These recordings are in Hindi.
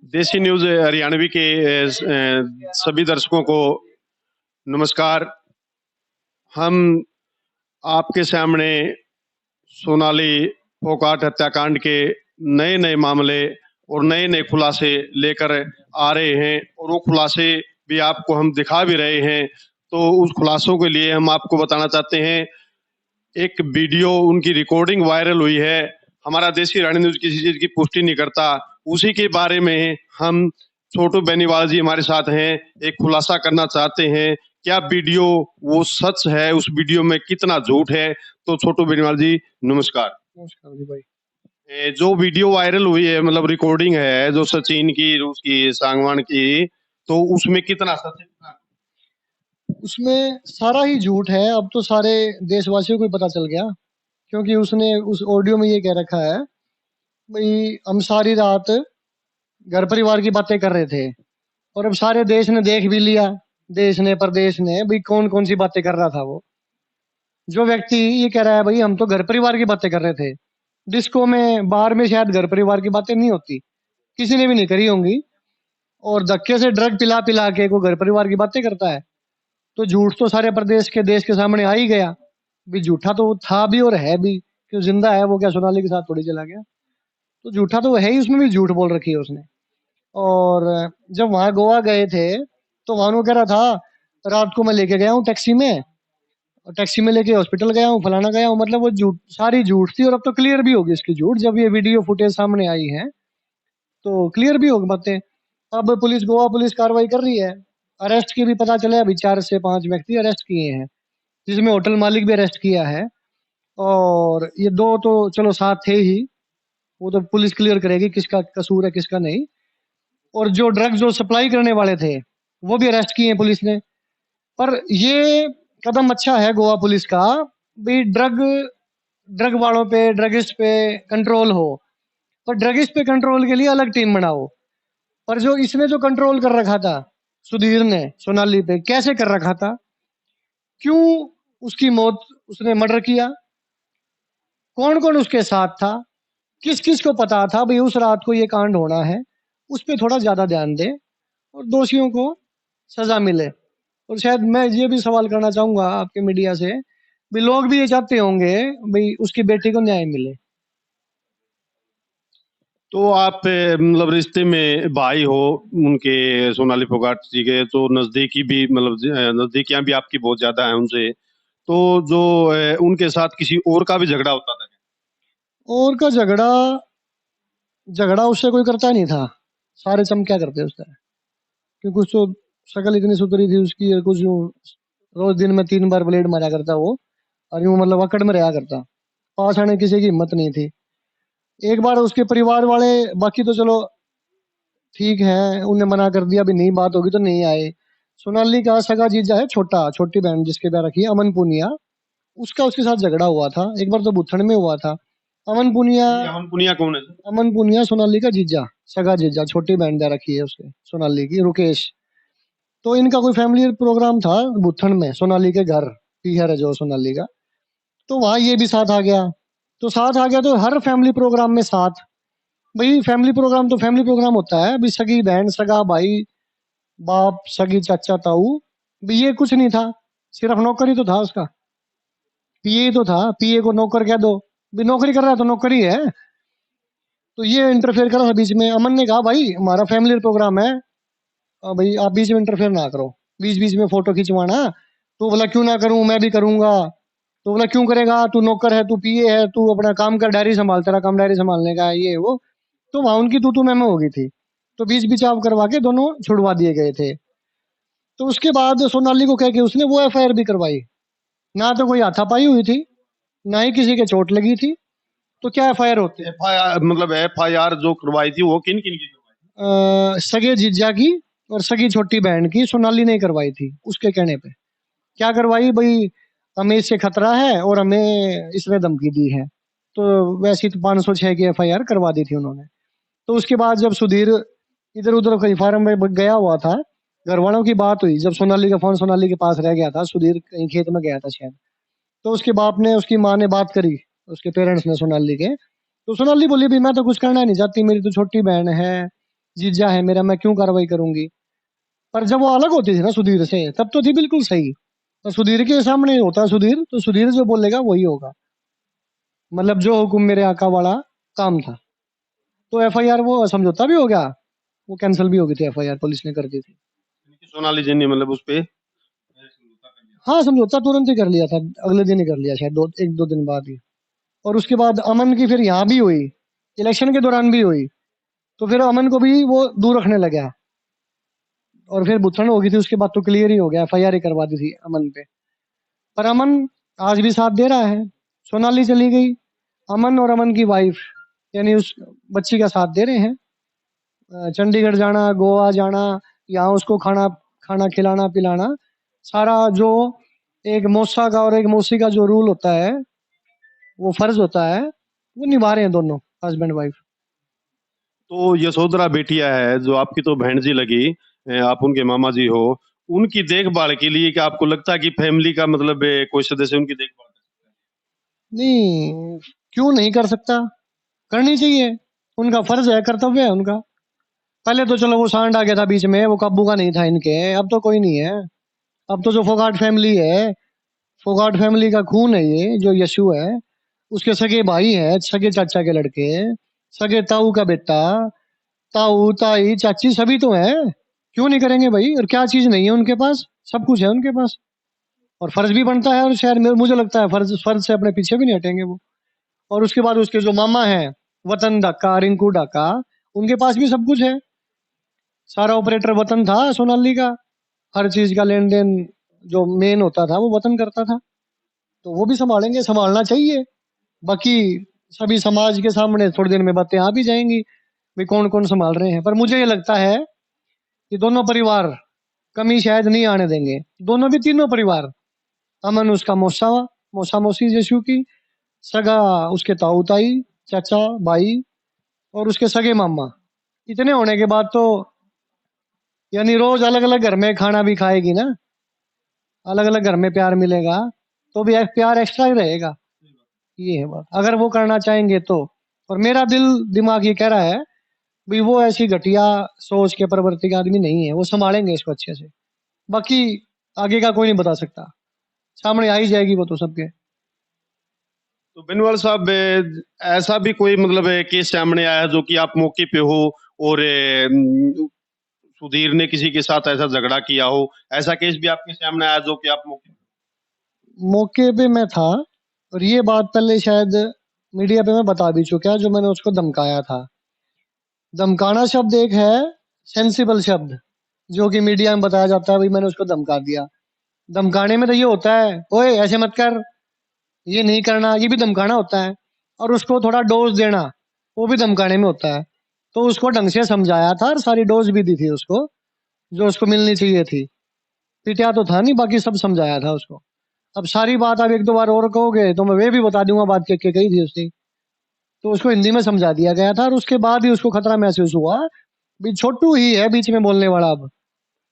देसी न्यूज हरियाणवी के सभी दर्शकों को नमस्कार। हम आपके सामने सोनाली फोगाट हत्याकांड के नए नए मामले और नए नए खुलासे लेकर आ रहे हैं और वो खुलासे भी आपको हम दिखा भी रहे हैं। तो उस खुलासों के लिए हम आपको बताना चाहते हैं, एक वीडियो उनकी रिकॉर्डिंग वायरल हुई है। हमारा देसी हरियाणा न्यूज किसी चीज की पुष्टि नहीं करता, उसी के बारे में हम छोटू बेनीवाल जी हमारे साथ हैं, एक खुलासा करना चाहते हैं। क्या वीडियो वो सच है, उस वीडियो में कितना झूठ है? तो छोटू बेनीवाल जी नमस्कार। नमस्कार जी भाई। जो वीडियो वायरल हुई है, मतलब रिकॉर्डिंग है जो सचिन की, उसकी सांगवान की, तो उसमें कितना सच है? उसमें सारा ही झूठ है। अब तो सारे देशवासियों को ही पता चल गया, क्योंकि उसने उस ऑडियो में ये कह रखा है भाई हम सारी रात घर परिवार की बातें कर रहे थे, और अब सारे देश ने देख भी लिया, देश ने प्रदेश ने, भाई कौन कौन सी बातें कर रहा था वो। जो व्यक्ति ये कह रहा है भाई हम तो घर परिवार की बातें कर रहे थे, डिस्को में बार में शायद घर परिवार की बातें नहीं होती, किसी ने भी नहीं करी होंगी, और धक्के से ड्रग पिला पिला के को घर परिवार की बातें करता है, तो झूठ तो सारे प्रदेश के देश के सामने आ ही गया। भी झूठा तो था भी और है भी, क्यों जिंदा है वो, क्या सोनाली के साथ थोड़ी चला गया, तो झूठा तो है ही, उसमें भी झूठ बोल रखी है उसने। और जब वहां गोवा गए थे तो वहां वो कह रहा था रात को मैं लेके गया हूँ टैक्सी में, और टैक्सी में लेके हॉस्पिटल गया हूँ, फलाना गया हूँ, मतलब वो झूठ, सारी झूठ थी। और अब तो क्लियर भी होगी इसकी झूठ, जब ये वीडियो फुटेज सामने आई है तो क्लियर भी होगी बातें। अब पुलिस, गोवा पुलिस कार्रवाई कर रही है, अरेस्ट की भी पता चले, अभी 4 से 5 व्यक्ति अरेस्ट किए हैं, जिसमें होटल मालिक भी अरेस्ट किया है। और ये 2 तो चलो साथ थे ही, वो तो पुलिस क्लियर करेगी किसका कसूर है किसका नहीं। और जो ड्रग्स जो सप्लाई करने वाले थे वो भी अरेस्ट किए हैं पुलिस ने। पर ये कदम अच्छा है गोवा पुलिस का, भी ड्रग ड्रग वालों पे, ड्रगिस्ट पे कंट्रोल हो। पर ड्रगिस्ट पे कंट्रोल के लिए अलग टीम बनाओ। पर जो इसने जो कंट्रोल कर रखा था सुधीर ने सोनाली पे, कैसे कर रखा था, क्यों उसकी मौत, उसने मर्डर किया, कौन कौन उसके साथ था, किस किस को पता था भाई उस रात को ये कांड होना है, उस पर थोड़ा ज्यादा ध्यान दे और दोषियों को सजा मिले। और शायद मैं ये भी सवाल करना चाहूंगा आपके मीडिया से, भी लोग भी ये चाहते होंगे भाई उसकी बेटी को न्याय मिले। तो आप मतलब रिश्ते में भाई हो उनके, सोनाली फोगाट जी के, तो नजदीकी भी, मतलब नजदीकियां भी आपकी बहुत ज्यादा है उनसे, तो जो उनके साथ किसी और का भी झगड़ा होता था? और का झगड़ा, झगड़ा उससे कोई करता नहीं था, सारे चमक्या करते उससे, क्योंकि कुछ तो शक्ल इतनी सुथरी थी उसकी, और कुछ यूं रोज दिन में 3 बार ब्लेड मारा करता वो, और यूं मतलब अकड़ में रहा करता, पास आने की किसी की हिम्मत नहीं थी। एक बार उसके परिवार वाले, बाकी तो चलो ठीक है, उन्हें मना कर दिया भी नहीं बात होगी तो नहीं आए। सोनाली का सगा जीजा है छोटा, छोटी बहन जिसके ब्याह रखी है, अमन पुनिया, उसका उसके साथ झगड़ा हुआ था एक बार, तो बुत्थन में हुआ था। अमन पुनिया, अमन पुनिया कौन है? अमन पुनिया सोनाली का जीजा, सगा जीजा, छोटी बहन ब्याह रखी है उसके सोनाली की, रुकेश। तो इनका कोई फैमिली प्रोग्राम था बुत्थन में, सोनाली के घर, पीहर है जो सोनाली का, तो वहां ये भी साथ आ गया। तो साथ आ गया तो हर फैमिली प्रोग्राम में साथ, भाई फैमिली प्रोग्राम तो फैमिली प्रोग्राम होता है, भाई सगी बहन, सगा भाई, बाप, सगी चाचा ताऊ, भाई ये कुछ नहीं था, सिर्फ नौकर ही तो था उसका, पीए तो था, पीए को नौकर कह दो, भाई नौकरी कर रहा है तो नौकरी है। तो ये इंटरफेयर करा था बीच में। अमन ने कहा भाई हमारा फैमिली प्रोग्राम है, भाई आप बीच में इंटरफेयर ना करो, बीच बीच में फोटो खिंचवाना। तो बोला क्यों ना करूं, मैं भी करूंगा। तो बोला क्यों करेगा, तू नौकर है, तू पीए है, तू अपना काम कर, डायरी संभाल, तेरा काम डायरी संभालने का है, ये वो। तो वहां उनकी तू मैं हो गई थी, तो बीच बिचाव करवा के दोनों छुड़वा दिए गए थे। तो उसके बाद सोनाली को कह के उसने वो एफआईआर भी करवाई, ना तो कोई हाथापाई हुई थी, ना ही किसी के चोट लगी थी, तो क्या एफआईआर होती है। एफआईआर मतलब एफआईआर जो करवाई थी वो किन किन की करवाई? सगे जीजा की और सगी छोटी बहन की, सोनाली ने करवाई थी उसके कहने पे। क्या करवाई भाई, हमें इससे खतरा है और हमें इसने धमकी दी है, तो वैसी तो 506 की एफआईआर करवा दी थी उन्होंने। तो उसके बाद जब सुधीर इधर उधर कहीं फार्म में गया हुआ था, घर वालों की बात हुई, जब सोनाली का फोन सोनाली के पास रह गया था, सुधीर कहीं खेत में गया था शायद, तो उसके बाप ने, उसकी माँ ने बात करी, उसके पेरेंट्स ने सोनाली के। तो सोनाली बोली भी मैं तो कुछ करना नहीं चाहती, मेरी तो छोटी बहन है, जीजा है मेरा, मैं क्यों कार्रवाई करूंगी। पर जब वो अलग होती थी ना सुधीर से, तब तो थी बिल्कुल सही। तो सुधीर के सामने होता सुधीर, तो सुधीर जो बोलेगा वही होगा, मतलब जो हुक्म मेरे आका वाला काम था। तो एफआईआर वो समझौता भी हो गया, वो कैंसिल भी हो गई थी, एफआईआर पुलिस ने कर दी थी। सोनाली जी ने मतलब उस पे हाँ, समझौता तुरंत ही कर लिया था, अगले दिन ही कर लिया शायद, 1-2 दिन बाद ही। और उसके बाद अमन की फिर यहाँ भी हुई, इलेक्शन के दौरान भी हुई। तो फिर अमन को भी वो दूर रखने लगा, और फिर बुथन हो गई थी, उसके बाद तो क्लियर ही हो गया, एफआईआर ही करवा दी थी अमन पे। पर अमन आज भी साथ दे रहा है। सोनाली चली गई, अमन और अमन की वाइफ यानी उस बच्ची का साथ दे रहे हैं। चंडीगढ़ जाना, गोवा जाना, यहाँ उसको खाना खाना खिलाना पिलाना, सारा जो एक मौसा का और एक मौसी का जो रूल होता है, वो फर्ज होता है, वो निभा रहे हैं दोनों हस्बैंड वाइफ। तो यशोधरा बेटिया है जो आपकी तो बहन जी लगी, आप उनके मामा जी हो, उनकी देखभाल के लिए क्या आपको लगता है कि फैमिली का मतलब कोई सदस्य उनकी देखभाल नहीं, क्यों नहीं कर सकता, करनी चाहिए, उनका फर्ज है, कर्तव्य है उनका। पहले तो चलो वो सांड आ गया था बीच में, वो काबू का नहीं था इनके, अब तो कोई नहीं है। अब तो जो फोगाट फैमिली है, फोगाट फैमिली का खून है ये जो यशु है, उसके सगे भाई है, सगे चाचा के लड़के, सगे ताऊ का बेटा, ताऊ ताई चाची सभी तो है। क्यों नहीं करेंगे भाई, और क्या चीज नहीं है उनके पास, सब कुछ है उनके पास। और फर्ज भी बनता है, और शायद मुझे लगता है फर्ज फर्ज से अपने पीछे भी नहीं हटेंगे वो। और उसके बाद उसके जो मामा है, वतन डाका, रिंकू डाका, उनके पास भी सब कुछ है। सारा ऑपरेटर वतन था सोनाली का, हर चीज का लेन देन जो मेन होता था वो वतन करता था। तो वो भी संभालेंगे, संभालना चाहिए। बाकी सभी समाज के सामने थोड़ी देर में बातें आ भी जाएंगी भाई कौन कौन संभाल रहे हैं। पर मुझे ये लगता है कि दोनों परिवार कमी शायद नहीं आने देंगे, दोनों भी तीनों परिवार। अमन उसका मौसा, मौसा मौसी यीशु की, सगा उसके ताऊ ताई, चाचा भाई, और उसके सगे मामा। इतने होने के बाद तो यानी रोज अलग अलग घर में खाना भी खाएगी ना, अलग अलग घर में प्यार मिलेगा, तो भी एक प्यार एक्स्ट्रा ही रहेगा। ये है बात, अगर वो करना चाहेंगे तो। और मेरा दिल दिमाग ये कह रहा है भाई वो ऐसी घटिया सोच के प्रवृत्ति का आदमी नहीं है, वो संभालेंगे इसको अच्छे से। बाकी आगे का कोई नहीं बता सकता, सामने आ ही जाएगी वो तो सबके। तो बेनवाल साहब, ऐसा भी कोई मतलब केस सामने आया जो कि आप मौके पे हो और सुधीर ने किसी के साथ ऐसा झगड़ा किया हो, ऐसा केस भी आपके सामने आया जो कि आप मौके पे मैं था, और ये बात पहले शायद मीडिया पे मैं बता भी चुका, जो मैंने उसको धमकाया था। धमकाना शब्द एक है, सेंसिबल शब्द, जो कि मीडिया में बताया जाता है भाई मैंने उसको धमका दिया। धमकाने में तो ये होता है ओए ऐसे मत कर, ये नहीं करना, ये भी धमकाना होता है। और उसको थोड़ा डोज देना, वो भी धमकाने में होता है। तो उसको ढंग से समझाया था और सारी डोज भी दी थी उसको, जो उसको मिलनी चाहिए थी। पिटा तो था नहीं, बाकी सब समझाया था उसको। अब सारी बात आप 1-2 बार और कहोगे तो मैं वे भी बता दूंगा बात क्या क्या कही थी उसने। तो उसको हिंदी में समझा दिया गया था, और उसके बाद ही उसको खतरा महसूस हुआ भी छोटू ही है बीच में बोलने वाला। अब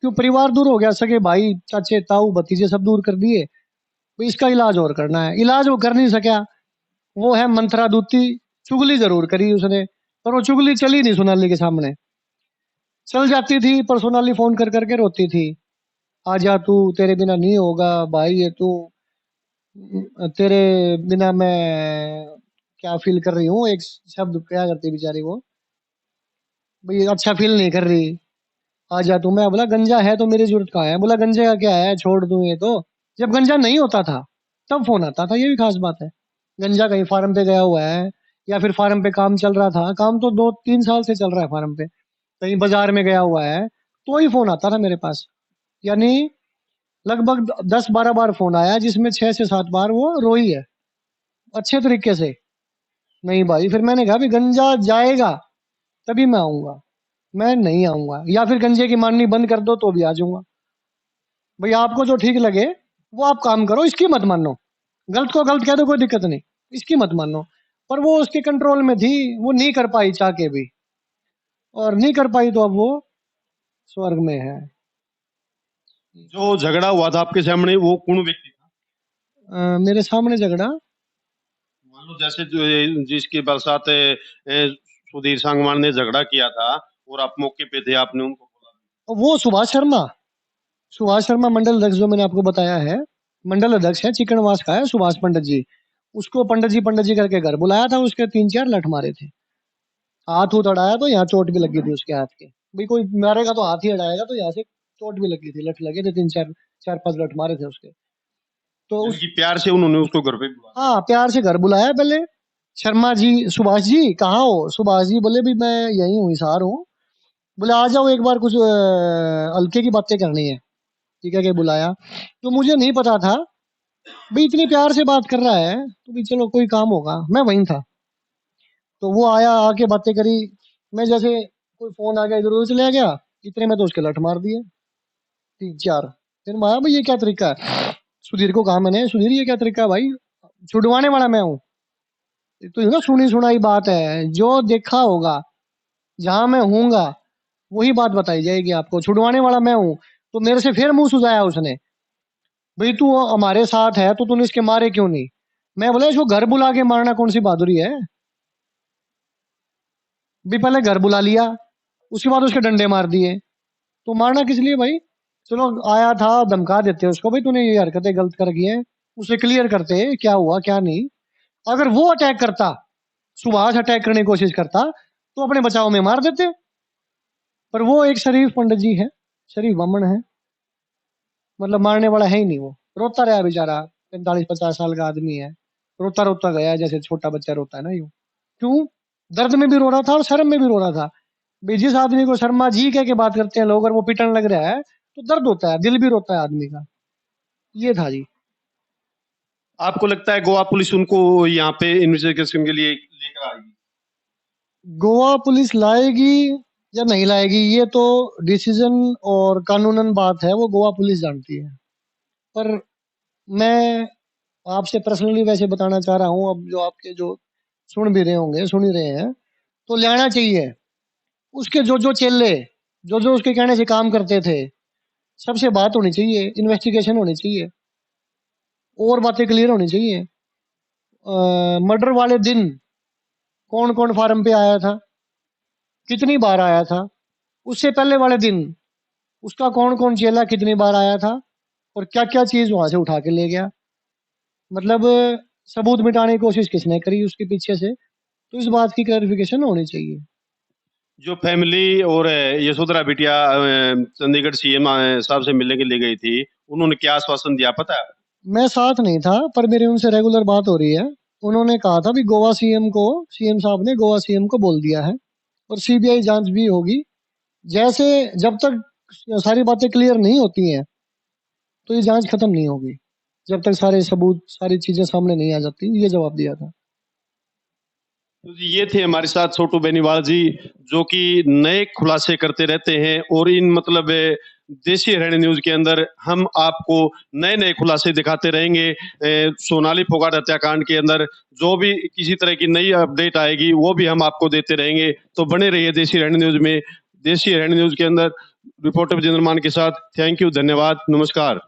क्यों परिवार दूर हो गया, सगे भाई चाचे ताऊ भतीजे सब दूर कर दिए, तो इसका इलाज और करना है। इलाज वो कर नहीं सका, वो है मंत्रा दूती, चुगली जरूर करी उसने, पर वो चुगली चली नहीं सोनाली के सामने। चल जाती थी पर सोनाली फोन कर करके रोती थी, आजा तू, तेरे बिना नहीं होगा भाई, ये तू, तेरे बिना मैं क्या फील कर रही हूँ, एक शब्द क्या करती बेचारी वो, भाई अच्छा फील नहीं कर रही, आजा तू। मैं बोला गंजा है तो मेरी जरूरत कहाँ है, बोला गंजे का क्या है, छोड़ दूं ये तो। जब गंजा नहीं होता था तब फोन आता था, ये भी खास बात है। गंजा कहीं फार्म पे गया हुआ है, या फिर फार्म पे काम चल रहा था, काम तो 2-3 साल से चल रहा है फार्म पे, कहीं बाजार में गया हुआ है, तो ही फोन आता था मेरे पास। यानी लगभग 10-12 बार फोन आया, जिसमें 6 से 7 बार वो रोई है अच्छे तरीके से। नहीं भाई, फिर मैंने कहा भी गंजा जाएगा तभी मैं आऊंगा, मैं नहीं आऊंगा, या फिर गंजे की माननी बंद कर दो तो भी आ जाऊंगा। भाई आपको जो ठीक लगे वो आप काम करो, इसकी मत मानो। गलत को गलत कह दो कोई दिक्कत नहीं, इसकी मत मानो। पर वो उसके कंट्रोल में थी, वो नहीं कर पाई चाह के भी, और नहीं कर पाई तो अब वो स्वर्ग में है। जो झगड़ा हुआ था आपके सामने वो कौन व्यक्ति था? मेरे सामने झगड़ा। मान लो जैसे जो जिसकी बरसात सुधीर सांगवान ने झगड़ा किया था और आप मौके पे थे, आपने उनको बोला। वो सुभाष शर्मा मंडल अध्यक्ष जो मैंने आपको बताया है, मंडल अध्यक्ष है, चिकनवास का है सुभाष पंडित जी करके घर बुलाया था, उसके 3-4 लठ मारे थे, हाथ उठ अड़ाया तो यहाँ चोट भी लगी थी उसके हाथ के। भाई कोई मारेगा तो हाथ ही अड़ाएगा, तो यहाँ से चोट भी लगी थी, लठ लगे थे 4-5 लठ मारे थे उसके। तो यानी उस कि प्यार से उन्होंने उसको घर पे बुलाया। हाँ, प्यार से घर बुलाया पहले। शर्मा जी, सुभाष जी कहाँ हो? सुभाष जी बोले भी मैं यहीं हूँ, हिसार हूँ। बोले आ जाओ एक बार, कुछ हल्के की बातें करनी है। ठीक है, के बुलाया। तो मुझे नहीं पता था भाई इतनी प्यार से बात कर रहा है, तो भी चलो कोई काम होगा, मैं वहीं था। तो वो आया, आके बातें करी। मैं जैसे कोई फोन आ गया, इधर उधर चले गया, इतने में तो उसके लठ मार दिए 3-4। फिर मैं आया, भाई ये क्या तरीका है? सुधीर को कहा मैंने, सुधीर ये क्या तरीका है भाई, छुड़वाने वाला मैं हूँ। तो ना सुनी सुनाई बात है, जो देखा होगा, जहां मैं हूँगा वही बात बताई जाएगी आपको। छुड़वाने वाला मैं हूँ। तो मेरे से फिर मुंह सुझाया उसने, भाई तू हमारे साथ है तो तूने इसके मारे क्यों नहीं? मैं बोला इसको घर बुला के मारना कौन सी बहादुरी है? भी पहले घर बुला लिया, उसके बाद उसके डंडे मार दिए, तो मारना किस लिए भाई? चलो आया था, धमका देते उसको, भाई तूने ये हरकतें गलत कर गई है, उसे क्लियर करते क्या हुआ क्या नहीं। अगर वो अटैक करता, सुभाष अटैक करने की कोशिश करता, तो अपने बचाव में मार देते। पर वो एक शरीफ पंडित जी है, शरीफ ब्राह्मण है, मतलब मारने वाला है ही नहीं। वो रोता रहा बेचारा, 45-50 साल का आदमी है, रोता रोता गया जैसे छोटा बच्चा रोता है ना, यूं। क्यों? दर्द में भी रो रहा था और शर्म में भी रो रहा था। भाई जिस आदमी को शर्मा जी कह के बात करते हैं लोग, और वो पिटने लग रहा है, तो दर्द होता है, दिल भी रोता है आदमी का। ये था जी। आपको लगता है गोवा पुलिस उनको यहाँ पे इन्वेस्टिगेशन के लिए लेकर आएगी? गोवा पुलिस लाएगी या नहीं लाएगी, ये तो डिसीजन और कानूनन बात है, वो गोवा पुलिस जानती है। पर मैं आपसे पर्सनली वैसे बताना चाह रहा हूँ, अब जो आपके जो सुन भी रहे होंगे, सुन ही रहे हैं, तो लेना चाहिए। उसके जो जो चेले, जो जो उसके कहने से काम करते थे, सबसे बात होनी चाहिए, इन्वेस्टिगेशन होनी चाहिए, और बातें क्लियर होनी चाहिए। मर्डर वाले दिन कौन कौन फार्म पे आया था, कितनी बार आया था, उससे पहले वाले दिन उसका कौन कौन चेला कितनी बार आया था, और क्या क्या चीज वहां से उठा के ले गया। मतलब सबूत मिटाने की कोशिश किसने करी उसके पीछे से, तो इस बात की क्लैरिफिकेशन होनी चाहिए। जो फैमिली और यशोधरा बिटिया चंडीगढ़ सीएम साहब से मिलने के लिए गई थी, उन्होंने क्या आश्वासन दिया पता है? मैं साथ नहीं था, पर मेरी उनसे रेगुलर बात हो रही है। उन्होंने कहा था भी गोवा सीएम को, सीएम साहब ने गोवा सीएम को बोल दिया है, और सीबीआई जांच भी होगी। जैसे जब तक सारी बातें क्लियर नहीं होती हैं, तो ये जांच खत्म नहीं होगी, जब तक सारे सबूत, सारी चीजें सामने नहीं आ जाती। ये जवाब दिया था। तो जी ये थे हमारे साथ छोटू बेनीवाल जी, जो कि नए खुलासे करते रहते हैं, और इन मतलब देसी हरियाणा न्यूज के अंदर हम आपको नए नए खुलासे दिखाते रहेंगे। सोनाली फोगाट हत्याकांड के अंदर जो भी किसी तरह की नई अपडेट आएगी, वो भी हम आपको देते रहेंगे। तो बने रहिए देसी हरियाणा न्यूज में। देसी हरियाणा न्यूज के अंदर रिपोर्टर विजेंद्र मान के साथ। थैंक यू, धन्यवाद, नमस्कार।